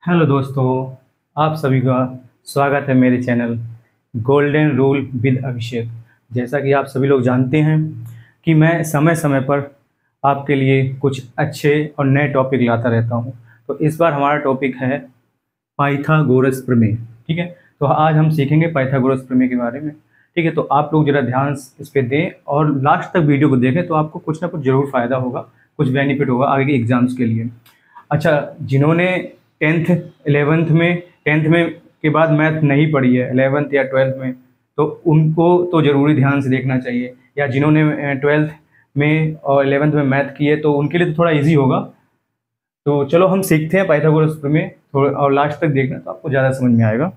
Hello दोस्तों, आप सभी का स्वागत है मेरे चैनल गोल्डन रूल विद अभिषेक। जैसा कि आप सभी लोग जानते हैं कि मैं समय समय पर आपके लिए कुछ अच्छे और नए टॉपिक लाता रहता हूं। तो इस बार हमारा टॉपिक है पाइथागोरस प्रमेय। ठीक है, तो आज हम सीखेंगे पाइथागोरस प्रमेय के बारे में। ठीक है, तो आप लोग जरा ध्यान इस पे दें और लास्ट तक वीडियो को देखें, तो आपको कुछ ना कुछ ज़रूर फ़ायदा होगा, कुछ बेनिफिट होगा आगे के एग्जाम्स के लिए। अच्छा, जिन्होंने टेंथ इलेवेंथ में टेंथ में के बाद मैथ नहीं पढ़ी है, इलेवेंथ या ट्वेल्थ में, तो उनको तो ज़रूरी ध्यान से देखना चाहिए। या जिन्होंने ट्वेल्थ में और इलेवेंथ में मैथ की है, तो उनके लिए तो थोड़ा इजी होगा। तो चलो हम सीखते हैं पाइथागोरस प्रमेय, थोड़ा और लास्ट तक देखना, तो आपको ज़्यादा समझ में आएगा।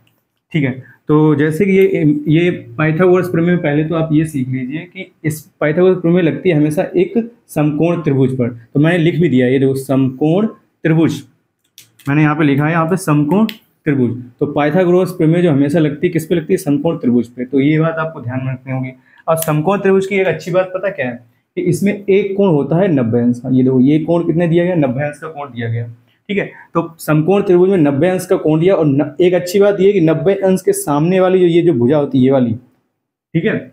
ठीक है, तो जैसे कि ये पाइथागोरस प्रमेय में पहले तो आप ये सीख लीजिए कि इस पाइथागोरस प्रमेय लगती है हमेशा एक समकोण त्रिभुज पर। तो मैंने लिख भी दिया, ये देखो समकोण त्रिभुज, मैंने यहाँ पे लिखा है, यहाँ पे समकोण त्रिभुज। तो पाइथागोरस प्रमेय जो हमेशा लगती है किस पे लगती है? समकोण त्रिभुज पे। तो ये बात आपको ध्यान में रखनी होगी। और समकोण त्रिभुज की एक अच्छी बात पता क्या है कि इसमें एक कोण होता है 90 अंश। ये देखो, ये कोण कितने दिया गया? 90 अंश का कोण दिया गया। ठीक है, तो समकोण त्रिभुज में 90 अंश का कोण दिया। और एक अच्छी बात ये कि 90 अंश के सामने वाली ये जो भुजा होती है, ये वाली, ठीक है,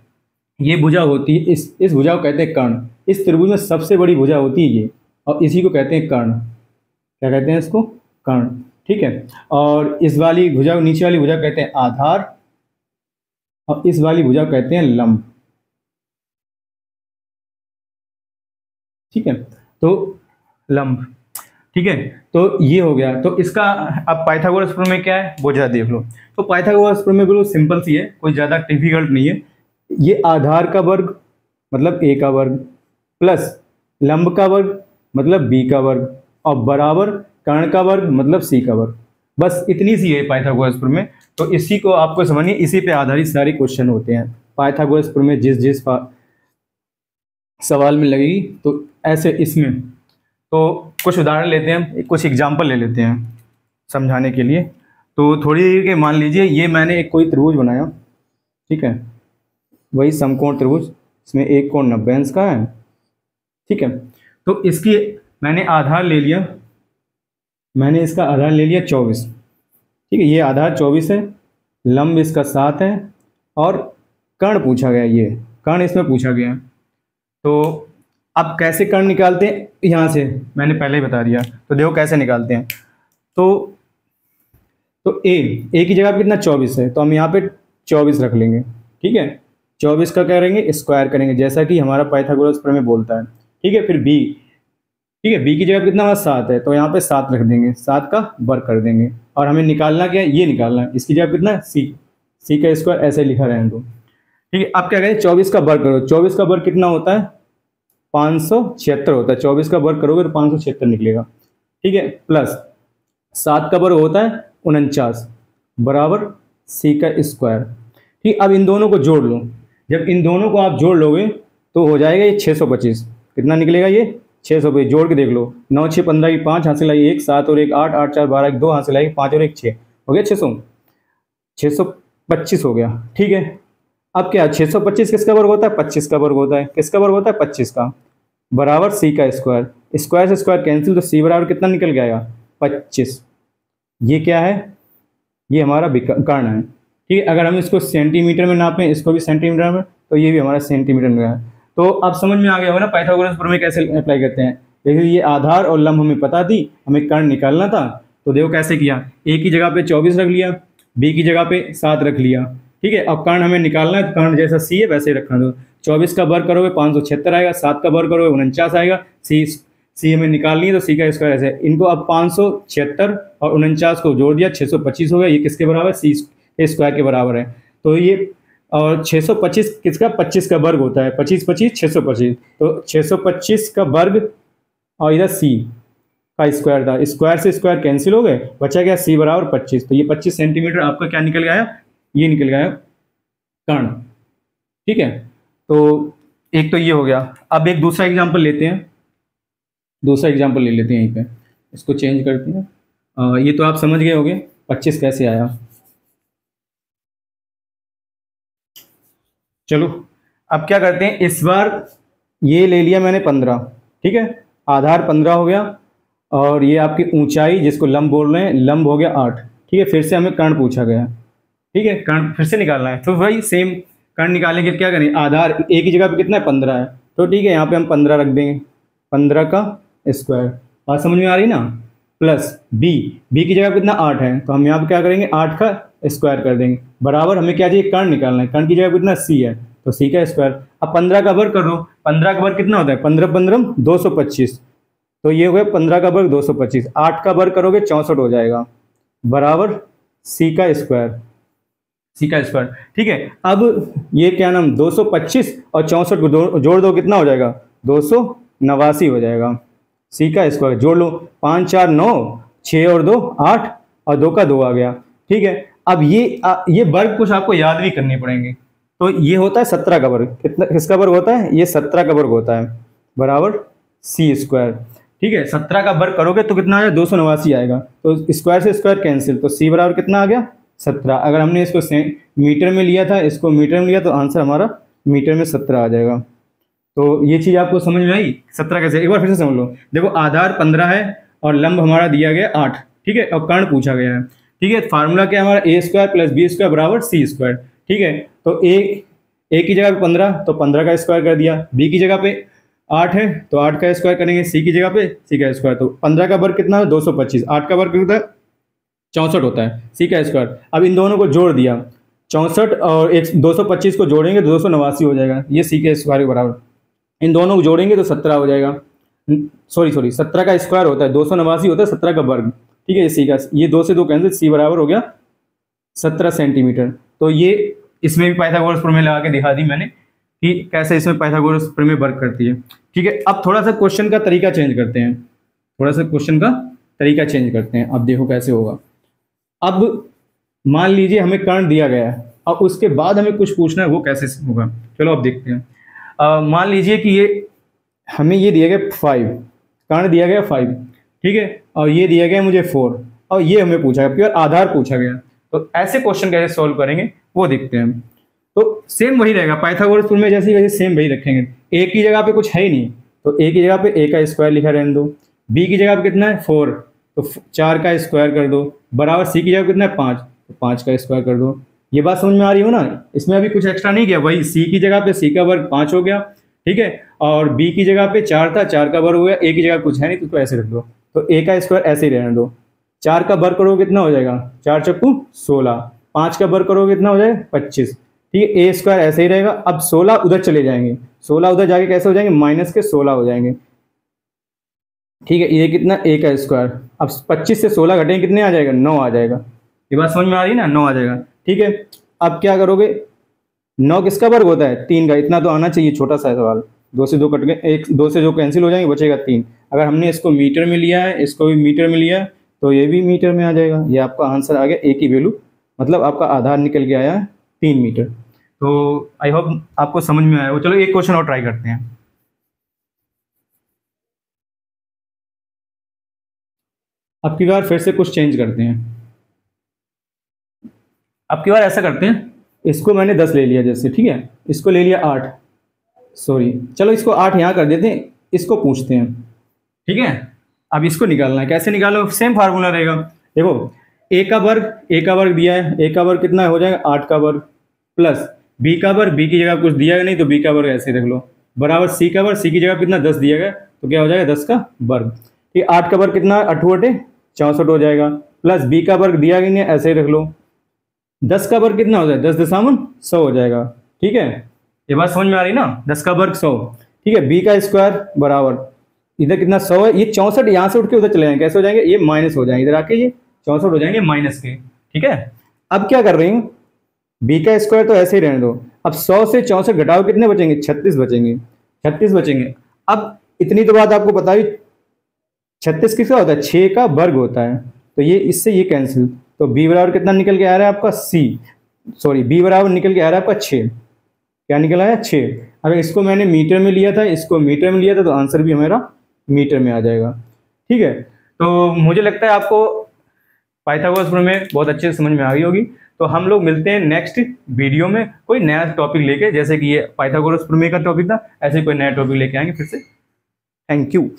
ये भुजा होती है, इस भुजा को कहते हैं कर्ण। इस त्रिभुज में सबसे बड़ी भुजा होती है ये, और इसी को कहते हैं कर्ण। क्या कहते हैं इसको? कर्ण। ठीक है, और इस वाली भुजा को, नीचे वाली भुजा कहते हैं आधार, और इस वाली भुजा को कहते हैं लंब। ठीक है, तो लंब। ठीक है, तो ये हो गया। तो इसका अब पाइथागोरस प्रमेय क्या है वो जरा देख लो। तो पाइथागोरस प्रमेय बिल्कुल सिंपल सी है, कोई ज़्यादा डिफिकल्ट नहीं है। ये आधार का वर्ग मतलब a का वर्ग, प्लस लंब का वर्ग मतलब b का वर्ग, और बराबर कर्ण का वर्ग मतलब c का वर्ग। बस इतनी सी है पाइथागोरस प्रमेय। तो इसी को आपको समझिए, इसी पे आधारित सारे क्वेश्चन होते हैं। पाइथागोरस प्रमेय जिस जिस सवाल में लगेगी, तो ऐसे इसमें तो कुछ उदाहरण लेते हैं, कुछ एग्जाम्पल ले लेते हैं समझाने के लिए। तो थोड़ी देर के मान लीजिए, ये मैंने एक कोई त्रिभुज बनाया, ठीक है, वही समकोण त्रिभुज, इसमें एक कोण 90 अंश का है। ठीक है, तो इसकी मैंने आधार ले लिया, मैंने इसका आधार ले लिया 24। ठीक है, ये आधार 24 है, लंब इसका 7 है, और कर्ण पूछा गया, ये कर्ण इसमें पूछा गया। तो अब कैसे कर्ण निकालते हैं? यहाँ से मैंने पहले ही बता दिया, तो देखो कैसे निकालते हैं। तो ए की जगह पे कितना? 24 है, तो हम यहाँ पे 24 रख लेंगे। ठीक है, 24 का क्या करेंगे? स्क्वायर करेंगे, जैसा कि हमारा पाइथागोरस प्रमेय बोलता है। ठीक है, फिर बी, ठीक है, बी की जगह पे कितना? 7 है, तो यहाँ पे 7 रख देंगे, 7 का वर्ग कर देंगे। और हमें निकालना क्या है? ये निकालना है, इसकी जगह कितना? सी का स्क्वायर, ऐसे लिखा रहें तो। ठीक है, अब क्या करें? 24 का वर्ग करो। 24 का वर्ग कितना होता है? 576 होता है। 24 का वर्ग करोगे तो 576 निकलेगा। ठीक है, प्लस 7 का वर्ग होता है 49 बराबर सी का स्क्वायर। ठीक, अब इन दोनों को जोड़ लो। जब इन दोनों को आप जोड़ लोगे तो हो जाएगा ये 625। कितना निकलेगा? ये 625। जोड़ के देख लो, 9 6 15 की 5 हासिल आई 1, 7 और 1 8, 8 4 12 1 2 हासिल आई 5 और 1 6, हो गया 625 हो गया। ठीक है, अब क्या? 625 किसका वर्ग होता है? 25 का वर्ग होता है। किसका वर्ग होता है? 25 का, बराबर सी का स्क्वायर। स्क्वायर से स्क्वायर कैंसिल, तो सी बराबर कितना निकल गया? 25। ये क्या है? ये हमारा कर्ण है। ठीक है, अगर हम इसको सेंटीमीटर में नापें, इसको भी सेंटीमीटर में, तो ये भी हमारा सेंटीमीटर में है। तो अब समझ में आ गया होगा ना पाइथागोरस प्रमेय कैसे अप्लाई करते हैं। देखिए, ये आधार और लंब हमें पता थी, हमें कर्ण निकालना था। तो देखो कैसे किया, ए की जगह पे 24 रख लिया, बी की जगह पे 7 रख लिया। ठीक है, अब कर्ण हमें निकालना है, कर्ण जैसा सी है वैसे ही रखना। तो 24 का वर्ग करोगे 576 आएगा, 7 का वर्ग करोगे 49 आएगा। सी हमें निकालनी है, तो सी का स्क्वायर ऐसे। इनको अब 576 और 49 को जोड़ दिया, 625 हो गया। ये किसके बराबर? सी स्क्वायर के बराबर है। तो ये, और 625 किसका? 25 का वर्ग होता है। 25 25 625, तो 625 का वर्ग, और इधर सी का स्क्वायर था, स्क्वायर से स्क्वायर कैंसिल हो गए, बचा गया सी बराबर 25। तो ये 25 सेंटीमीटर आपका क्या निकल गया? ये निकल गया कर्ण। ठीक है, तो एक तो ये हो गया। अब एक दूसरा एग्जांपल लेते हैं, दूसरा एग्जांपल ले लेते हैं। यहीं पे इसको चेंज करते हैं। ये तो आप समझ गए होंगे 25 कैसे आया। चलो, अब क्या करते हैं, इस बार ये ले लिया मैंने 15। ठीक है, आधार 15 हो गया, और ये आपकी ऊंचाई जिसको लंब बोल रहे हैं, लंब हो गया 8। ठीक है, फिर से हमें कर्ण पूछा गया। ठीक है, कर्ण फिर से निकालना है, तो भाई सेम कर्ण निकालेंगे, क्या करेंगे, आधार एक ही जगह पे कितना है 15 है, तो ठीक है यहाँ पे हम 15 रख देंगे, 15 का स्क्वायर। बात समझ में आ रही ना। प्लस बी की जगह कितना 8 है, तो हम यहाँ पे क्या करेंगे 8 का स्क्वायर कर देंगे, बराबर हमें क्या चाहिए कर्ण निकालना है, कर्ण की जगह कितना सी है, तो सी का स्क्वायर। अब 15 का वर्ग कर दो, 15 का वर्ग कितना होता है, 15 15 225, तो ये हो गया 15 का वर्ग 225, 8 का वर्ग करोगे 64 हो जाएगा, बराबर सी का स्क्वायर, सी का स्क्वायर। ठीक है, अब ये क्या नाम 225 और 64 को जोड़ दो, कितना हो जाएगा 289 हो जाएगा, सी का स्क्वायर जोड़ लो, 5 4 9, 6 और 2 8 और 2 का 2 आ गया। ठीक है, अब ये वर्ग कुछ आपको याद भी करने पड़ेंगे, तो ये होता है 17 का वर्ग, कितना किसका वर्ग होता है, ये 17 का वर्ग होता है, बराबर सी स्क्वायर। ठीक है, 17 का वर्ग करोगे तो कितना आएगा 289 आएगा, तो स्क्वायर से स्क्वायर कैंसिल, तो सी बराबर कितना आ गया 17। अगर हमने इसको मीटर में लिया था, इसको मीटर में लिया, तो आंसर हमारा मीटर में 17 आ जाएगा। तो ये चीज़ आपको समझ में आई, 17 कैसे, एक बार फिर से समझ लो। देखो आधार 15 है और लंब हमारा दिया गया 8। ठीक है, और कर्ण पूछा गया है। ठीक है, फार्मूला क्या हमारा ए स्क्वायर प्लस बी स्क्वायर बराबर सी स्क्वायर। ठीक है, तो ए की जगह पे 15, तो 15 का स्क्वायर कर दिया, बी की जगह पे 8 है तो 8 का स्क्वायर करेंगे, सी की जगह पे सी का स्क्वायर, तो 15 का वर्ग कितना है 225, 8 का वर्ग कितना है 64 होता है, सी का स्क्वायर। अब इन दोनों को जोड़ दिया, 64 और 225 को जोड़ेंगे तो 289 हो जाएगा, ये सी के स्क्वायर के बराबर। इन दोनों को जोड़ेंगे तो 17 हो जाएगा, सॉरी 17 का स्क्वायर होता है, 289 होता है 17 का वर्ग। ठीक है, ये सी का, ये 2 से 2 कैंसिल, सी बराबर हो गया 17 सेंटीमीटर। तो ये इसमें भी पाइथागोरस प्रमेय लगा के दिखा दी मैंने कि कैसे इसमें पाइथागोरस प्रमेय वर्क करती है। ठीक है, अब थोड़ा सा क्वेश्चन का तरीका चेंज करते हैं, थोड़ा सा क्वेश्चन का तरीका चेंज करते हैं। अब देखो कैसे होगा। अब मान लीजिए हमें कर्ण दिया गया है, अब उसके बाद हमें कुछ पूछना है, वो कैसे होगा, चलो अब देखते हैं। मान लीजिए कि ये हमें ये दिया गया 5, कर्ण दिया गया 5, ठीक है, और ये दिया गया मुझे 4, और ये हमें पूछा गया, प्योर आधार पूछा गया। तो ऐसे क्वेश्चन कैसे सॉल्व करेंगे वो देखते हैं। तो सेम वही रहेगा, पाइथागोरस प्रमेय जैसे वैसे सेम वही रखेंगे। ए की जगह पे कुछ है ही नहीं, तो ए की जगह पे ए का स्क्वायर लिखा रहने दो, बी की जगह पे कितना है 4, तो 4 का स्क्वायर कर दो, बराबर सी की जगह कितना है 5, तो 5 का स्क्वायर कर दो। ये बात समझ में आ रही हो ना, इसमें अभी कुछ एक्स्ट्रा नहीं किया, वही सी की जगह पे सी का वर्ग 5 हो गया, ठीक है, और बी की जगह पे 4 था, 4 का वर्ग हो गया, ए की जगह कुछ है नहीं तो उसको ऐसे रख दो, तो ए का स्क्वायर ऐसे ही रहने दो। 4 का वर्ग करोगे कितना हो जाएगा, 4 चक्कू 16, 5 का वर्ग करोगे कितना हो जाएगा 25, ठीक है, ए स्क्वायर ऐसे ही रहेगा। अब 16 उधर चले जाएंगे, 16 उधर जाके कैसे हो जाएंगे, माइनस के 16 हो जाएंगे, ठीक है, ये कितना ए का स्क्वायर। अब 25 से 16 घटेंगे कितने आ जाएगा, 9 आ जाएगा। ये बात समझ में आ रही है ना, 9 आ जाएगा, ठीक है। अब क्या करोगे, 9 किसका वर्ग होता है, 3 का, इतना तो आना चाहिए, छोटा सा सवाल, 2 से 2 कट गए, 1 2 से 2 कैंसिल हो जाएंगे, बचेगा 3। अगर हमने इसको मीटर में लिया है, इसको भी मीटर में लिया है, तो ये भी मीटर में आ जाएगा। ये आपका आंसर आ गया, ए की वैल्यू, मतलब आपका आधार निकल के आया है 3 मीटर। तो आई होप आपको समझ में आया हो। चलो एक क्वेश्चन और ट्राई करते हैं। अब की बार फिर से कुछ चेंज करते हैं, अब की बार ऐसा करते हैं, इसको मैंने 10 ले लिया जैसे, ठीक है, इसको ले लिया 8, सॉरी चलो इसको 8 यहाँ कर देते हैं, इसको पूछते हैं, ठीक है। अब इसको निकालना है, कैसे निकालो, सेम फार्मूला रहेगा। देखो ए का वर्ग दिया है, ए का वर्ग कितना हो जाएगा 8 का वर्ग, प्लस बी का वर्ग, बी की जगह कुछ दिया है नहीं तो बी का वर्ग ऐसे रख लो, बराबर सी का वर्ग, सी की जगह कितना 10 दिया गया, तो क्या हो जाएगा 10 का वर्ग, ठीक, 8 का वर्ग कितना 8 8 64 हो जाएगा, प्लस बी का वर्ग दिया गया नहीं ऐसे ही रख लो, 10 का वर्ग कितना हो जाएगा 10 दशामलव 100 हो जाएगा, ठीक है। ये बात समझ में आ रही ना, 10 का वर्ग 100, ठीक है, बी का स्क्वायर बराबर इधर कितना 100 है, ये 64 यहाँ से उठ के उधर चले जाएंगे, कैसे हो जाएंगे, ये माइनस हो जाएंगे, इधर आके ये 64 हो जाएंगे माइनस के, ठीक है। अब क्या कर रही हूँ, बी का स्क्वायर तो ऐसे ही रहने दो, अब 100 से 64 घटाओ कितने बचेंगे, 36 बचेंगे, 36 बचेंगे। अब इतनी तो बात आपको पता ही, 36 किसका होता है, 6 का वर्ग होता है, तो ये इससे ये कैंसिल, तो बी बराबर कितना निकल के आ रहा है आपका बी बराबर निकल के आ रहा है आपका 6, क्या निकल आया 6। अगर इसको मैंने मीटर में लिया था, इसको मीटर में लिया था, तो आंसर भी हमारा मीटर में आ जाएगा, ठीक है। तो मुझे लगता है आपको पाइथागोरस प्रमेय बहुत अच्छे से समझ में आ गई होगी। तो हम लोग मिलते हैं नेक्स्ट वीडियो में कोई नया टॉपिक लेके, जैसे कि ये पाइथागोरस प्रमेय का टॉपिक था, ऐसे कोई नया टॉपिक लेके आएंगे फिर से। Thank you.